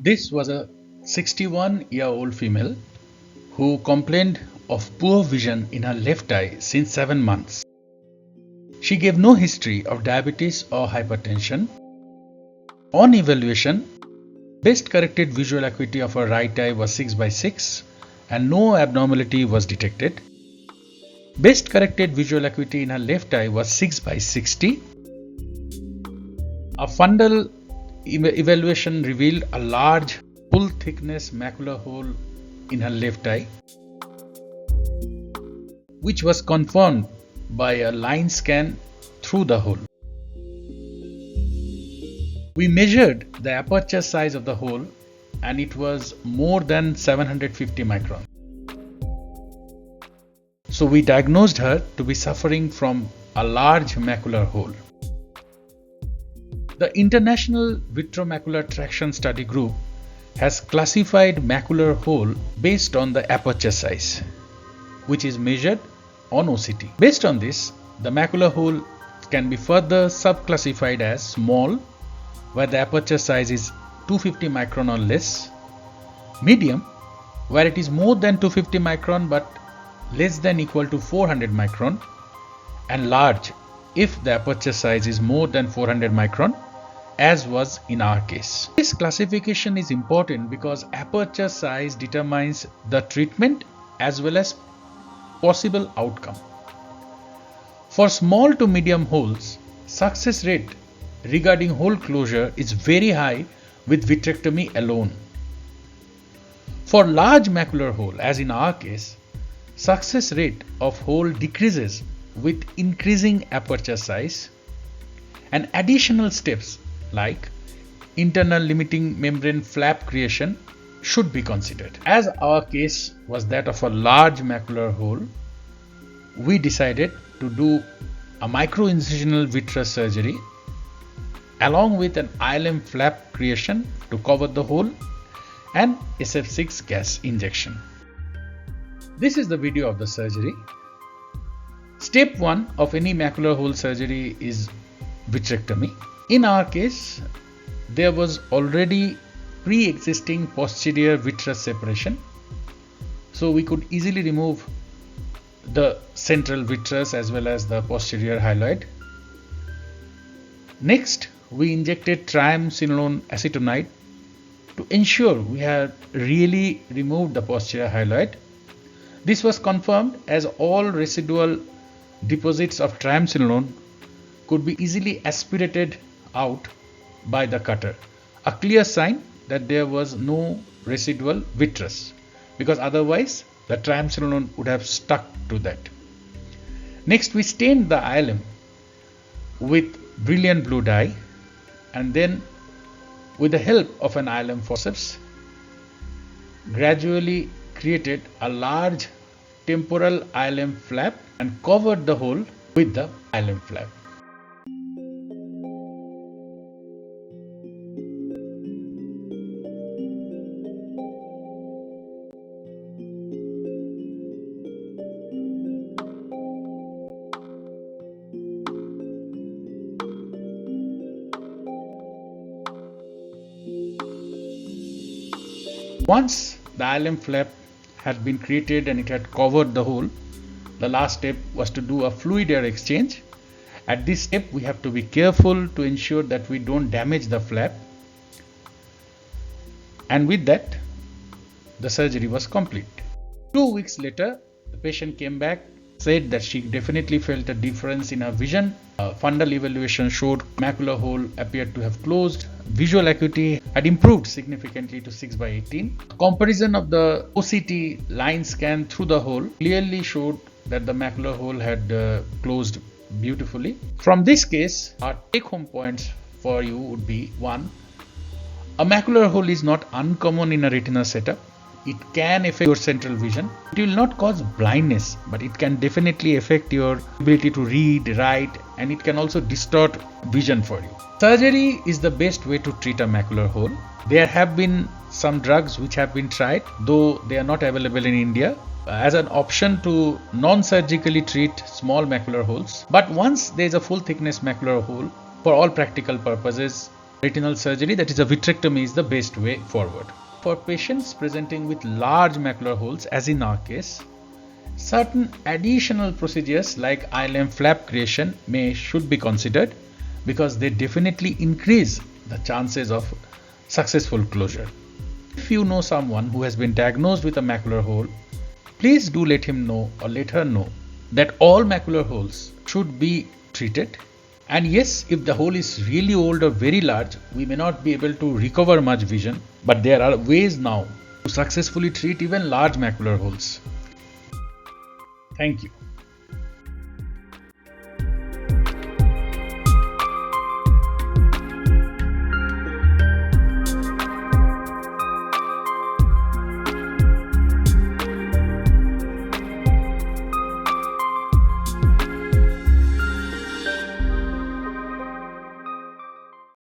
This was a 61-year-old female who complained of poor vision in her left eye since 7 months. She gave no history of diabetes or hypertension. On evaluation, best corrected visual acuity of her right eye was 6/6 and no abnormality was detected. Best corrected visual acuity in her left eye was 6/60. A fundal evaluation revealed a large full thickness macular hole in her left eye, which was confirmed by a line scan through the hole. We measured the aperture size of the hole and it was more than 750 microns. So we diagnosed her to be suffering from a large macular hole. The International Vitreomacular Traction Study Group has classified macular hole based on the aperture size, which is measured on OCT. Based on this, the macular hole can be further subclassified as small, where the aperture size is 250 micron or less, medium, where it is more than 250 micron but less than equal to 400 micron, and large if the aperture size is more than 400 micron, as was in our case. This classification is important because aperture size determines the treatment as well as possible outcome. For small to medium holes, success rate regarding hole closure is very high with vitrectomy alone. For large macular hole, as in our case, success rate of hole decreases with increasing aperture size, and additional steps like internal limiting membrane flap creation should be considered. As our case was that of a large macular hole, we decided to do a microincisional vitreous surgery along with an ILM flap creation to cover the hole and SF6 gas injection. This is the video of the surgery. Step 1 of any macular hole surgery is vitrectomy. In our case, there was already pre-existing posterior vitreous separation, so we could easily remove the central vitreous as well as the posterior hyaloid. Next, we injected triamcinolone acetonide to ensure we had really removed the posterior hyaloid. This was confirmed as all residual deposits of triamcinolone could be easily aspirated out by the cutter, a clear sign that there was no residual vitreous, because otherwise the triamcinolone would have stuck to that. Next, we stained the ILM with brilliant blue dye, and then with the help of an ILM forceps gradually created a large temporal ILM flap and covered the hole with the ILM flap. Once the ILM flap had been created and it had covered the hole, the last step was to do a fluid air exchange. At this step, we have to be careful to ensure that we don't damage the flap. And with that, the surgery was complete. 2 weeks later, the patient came back, said that she definitely felt a difference in her vision. Fundal evaluation showed macular hole appeared to have closed. Visual acuity had improved significantly to 6/18. Comparison of the OCT line scan through the hole clearly showed that the macular hole had closed beautifully. From this case, our take-home points for you would be: 1. A macular hole is not uncommon in a retina setup. It can affect your central vision. It will not cause blindness, but it can definitely affect your ability to read, write, and it can also distort vision for you. Surgery is the best way to treat a macular hole. There have been some drugs which have been tried, though they are not available in India, as an option to non-surgically treat small macular holes. But once there is a full thickness macular hole, for all practical purposes, retinal surgery, that is a vitrectomy, is the best way forward. For patients presenting with large macular holes, as in our case, certain additional procedures like ILM flap creation should be considered, because they definitely increase the chances of successful closure. If you know someone who has been diagnosed with a macular hole, please do let him know or let her know that all macular holes should be treated. And yes, if the hole is really old or very large, we may not be able to recover much vision, but there are ways now to successfully treat even large macular holes. Thank you.